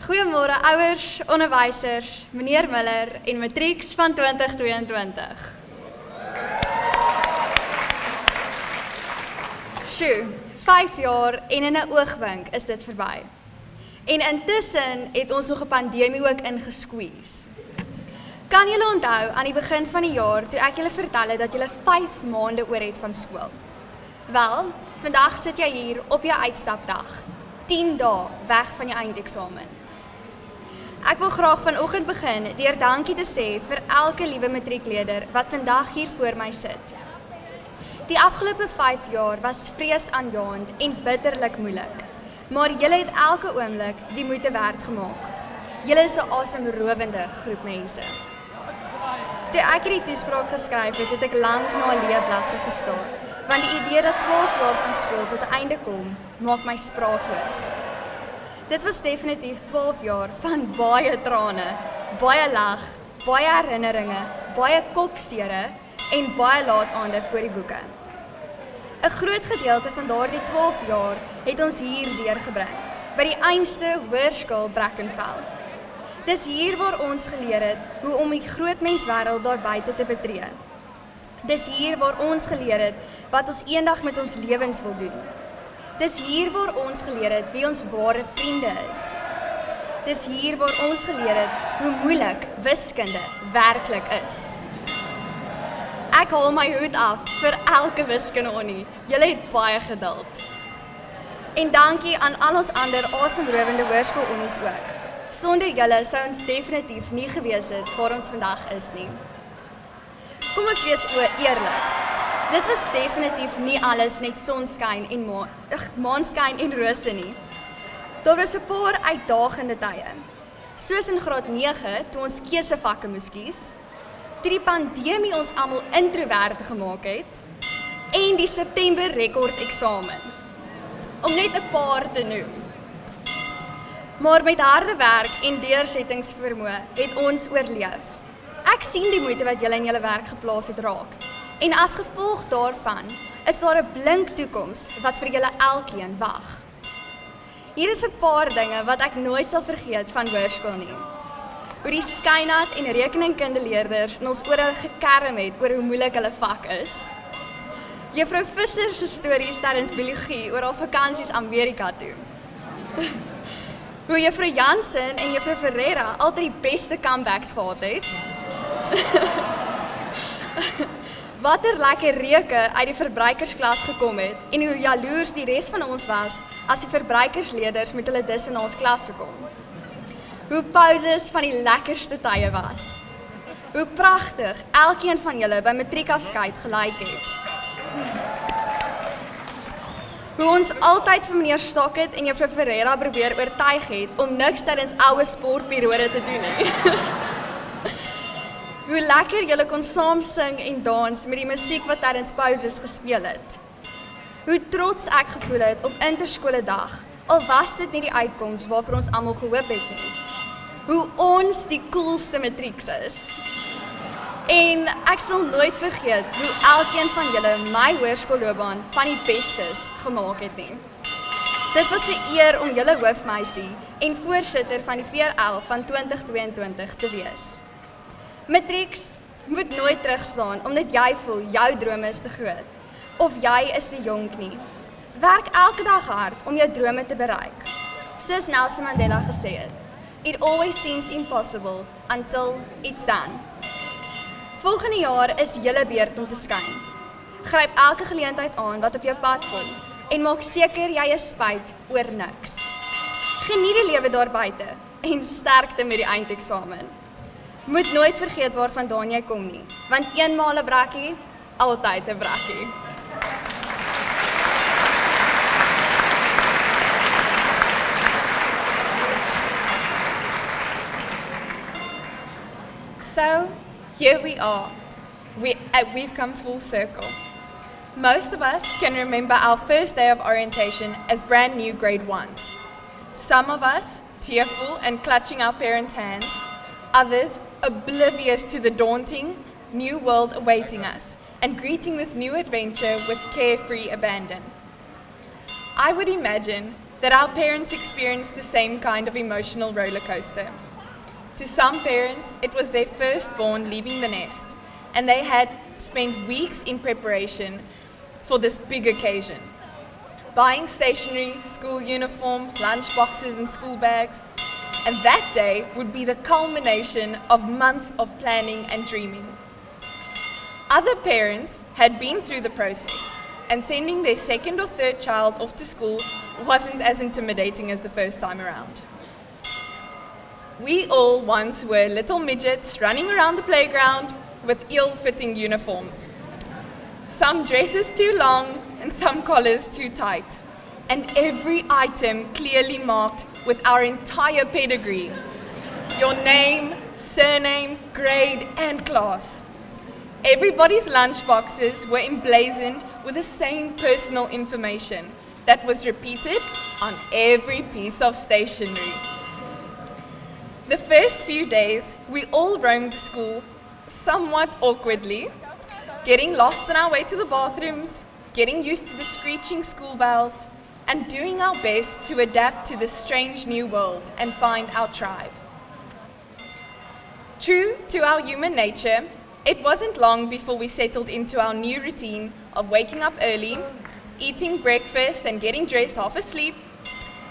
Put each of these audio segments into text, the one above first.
Goeiemôre ouers, onderwysers, meneer Muller en Matrics van 2022. Sjoe, 5 jaar en in 'n oogwink is dit verby. En intussen het ons nog 'n pandemie ook ingesqueeze. Kan julle onthou aan die begin van die jaar toe ek julle vertel het dat julle 5 maande oor het van skool? Wel, vandag sit jy hier op jou uitstapdag, 10 dae weg van jou eindeksamen. Ek wil graag vanoggend begin deur dankie te sê vir elke liewe matriekleerder wat vandag hier voor my sit. Die afgelope 5 jaar was vreesaanjaend en bitterlik moeilik, maar julle het elke oomblik die moeite werd gemaak. Julle is 'n asemrowende groep mense. Toe ek hierdie toespraak geskryf het, het ek lank na 'n leë bladsy gestaar, want die idee dat 12 jaar van skool tot 'n einde kom, maak my spraakloos. Dit was definitief 12 jaar van baie trane, baie lag, baie herinneringe, baie kopsere en baie laataande voor die boeke. 'n Groot gedeelte van daardie 12 jaar het ons hier deurgebring, by die einste hoërskool Brackenfell. Dis hier waar ons geleer het hoe om die groot menswêreld daar buite te betree. Dis hier waar ons geleer het wat ons eendag met ons lewens wil doen. Dis hier waar ons geleer het wie ons ware vriende is. Dis hier waar ons geleer het hoe moeilik wiskunde werklik is. Ek haal my hoed af vir elke wiskunde-onnie. Julle het baie geduld. En dankie aan al ons ander asemrowende hoërskool-onnies ook. Sonder julle sou ons definitief nie gewees het waar ons vandag is nie. Kom ons wees eerlik. Dit was definitief nie alles net sonskyn en maanskyn en rose nie. Daar was 'n paar uitdagende tye. Soos in graad 9 toe ons keusevakke moes kies, toe die pandemie ons almal introvert gemaak het en die September rekord eksamen. Om net 'n paar te noem. Maar met harde werk en deursettingsvermoë het ons oorleef. Ek sien die moeite wat julle in julle werk geplaas het raak. En as gevolg daarvan is daar 'n blink toekoms wat vir julle elkeen wag. Hier is 'n paar dinge wat ek nooit sal vergeet van hoërskool nie. Hoe die skynat en rekeningkundeleerders in ons ore gekerm het oor hoe moeilik hulle vak is. Juffrou Visser se stories tydens biologie oor haar vakansies Amerika toe. Hoe Juffrou Jansen en Juffrou Ferreira altyd die beste comebacks gehad het. Watter lekker reuke uit die verbruikersklas gekom het en hoe jaloers die res van ons was as die verbruikersleerders met hulle dis in ons klas kom. Hoe pauses van die lekkerste tye was. Hoe pragtig elkeen van julle by matriekafskeid gelyk het. Hoe ons altyd vir meneer Stockett en Juffrou Ferreira probeer oortuig het om niks tydens oue sportperiode te doen nie. Hoe lekker julle kon saam sing en dans met die musiek wat tydens pauses gespeel het. Hoe trots ek gevoel het op interskoledag, al was dit nie die uitkoms waarvoor ons almal gehoop het nie. Hoe ons die coolste matrieks is. En ek sal nooit vergeet hoe elkeen van julle my hoërskoolloopbaan van die bestes gemaak het nie. Dit was 'n eer om julle hoofmeisie en voorsitter van die VRL van 2022 te wees. Matrieks moet nooit terugstaan omdat jy voel jou drome is te groot of jy is te jonk nie. Werk elke dag hard om jou drome te bereik. Soos Nelson Mandela gesê het, "It always seems impossible until it's done." Volgende jaar is julle beurt om te skyn. Gryp elke geleentheid aan wat op jou pad kom en maak seker jy is spyt oor niks. Geniet die lewe daar buite en sterkte met die eindeksamen. Moet nooit vergeet waarvandaan jy kom nie, want eenmaal 'n brakkie, altyd 'n brakkie. So, here we are. We've come full circle. Most of us can remember our first day of orientation as brand new grade 1s. Some of us tearful and clutching our parents' hands, others oblivious to the daunting new world awaiting us and greeting this new adventure with carefree abandon. I would imagine that our parents experienced the same kind of emotional roller coaster. To some parents, it was their firstborn leaving the nest, and they had spent weeks in preparation for this big occasion. Buying stationery, school uniform, lunch boxes and school bags, and that day would be the culmination of months of planning and dreaming. Other parents had been through the process, and sending their second or third child off to school wasn't as intimidating as the first time around. We all once were little midgets running around the playground with ill-fitting uniforms. Some dresses too long and some collars too tight, and every item clearly marked with our entire pedigree. Your name, surname, grade, and class. Everybody's lunch boxes were emblazoned with the same personal information that was repeated on every piece of stationery. The first few days, we all roamed the school somewhat awkwardly, getting lost on our way to the bathrooms, getting used to the screeching school bells, and doing our best to adapt to this strange new world and find our tribe. True to our human nature, it wasn't long before we settled into our new routine of waking up early, eating breakfast and getting dressed half asleep,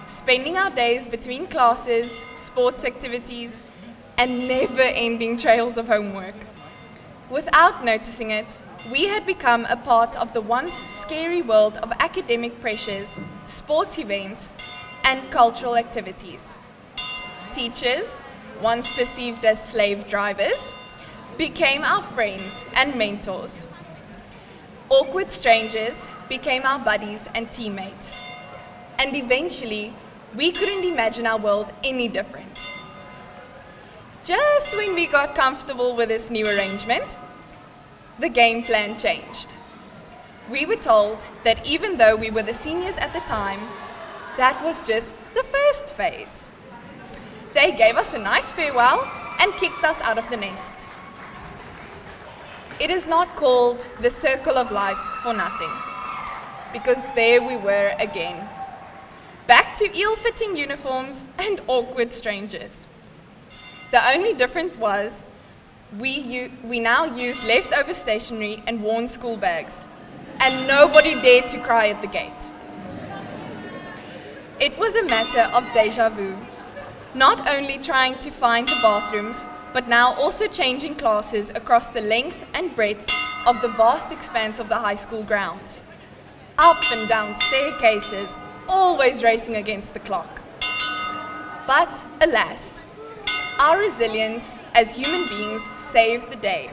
spending our days between classes, sports activities, and never-ending trails of homework. Without noticing it, we had become a part of the once scary world of academic pressures, sports events, and cultural activities. Teachers, once perceived as slave drivers, became our friends and mentors. Awkward strangers became our buddies and teammates. And eventually, we couldn't imagine our world any different. Just when we got comfortable with this new arrangement, the game plan changed. We were told that even though we were the seniors at the time, that was just the first phase. They gave us a nice farewell and kicked us out of the nest. It is not called the circle of life for nothing, because there we were again, back to ill-fitting uniforms and awkward strangers. The only difference was we now use leftover stationery and worn school bags, and nobody dared to cry at the gate. It was a matter of déjà vu, not only trying to find the bathrooms, but now also changing classes across the length and breadth of the vast expanse of the high school grounds. Up and down staircases, always racing against the clock. But alas, our resilience as human beings saved the day.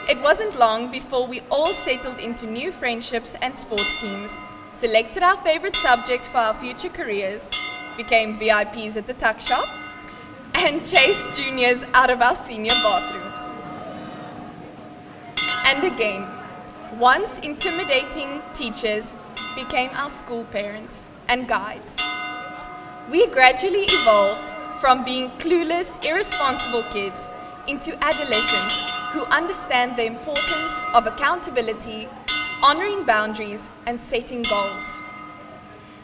It wasn't long before we all settled into new friendships and sports teams, selected our favorite subjects for our future careers, became VIPs at the tuck shop, and chased juniors out of our senior bathrooms. And again, once intimidating teachers became our school parents and guides. We gradually evolved from being clueless, irresponsible kids into adolescents who understand the importance of accountability, honoring boundaries, and setting goals.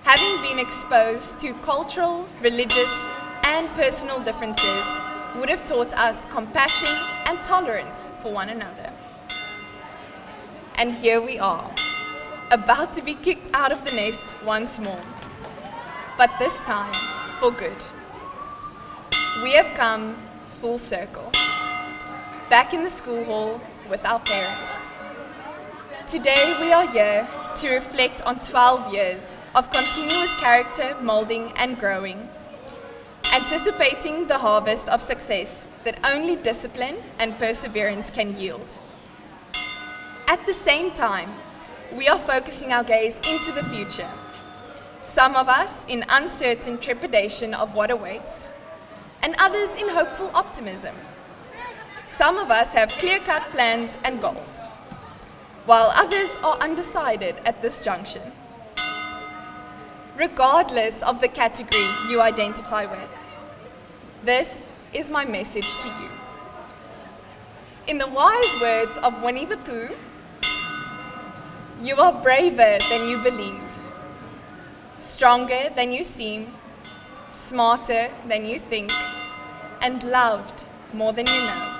Having been exposed to cultural, religious, and personal differences would have taught us compassion and tolerance for one another. And here we are, about to be kicked out of the nest once more, but this time for good. We have come full circle, back in the school hall with our parents. Today we are here to reflect on 12 years of continuous character molding and growing, anticipating the harvest of success that only discipline and perseverance can yield. At the same time, we are focusing our gaze into the future, some of us in uncertain trepidation of what awaits, and others in hopeful optimism. Some of us have clear-cut plans and goals, while others are undecided at this junction. Regardless of the category you identify with, this is my message to you. In the wise words of Winnie the Pooh, you are braver than you believe. stronger than you seem, smarter than you think, and loved more than you know.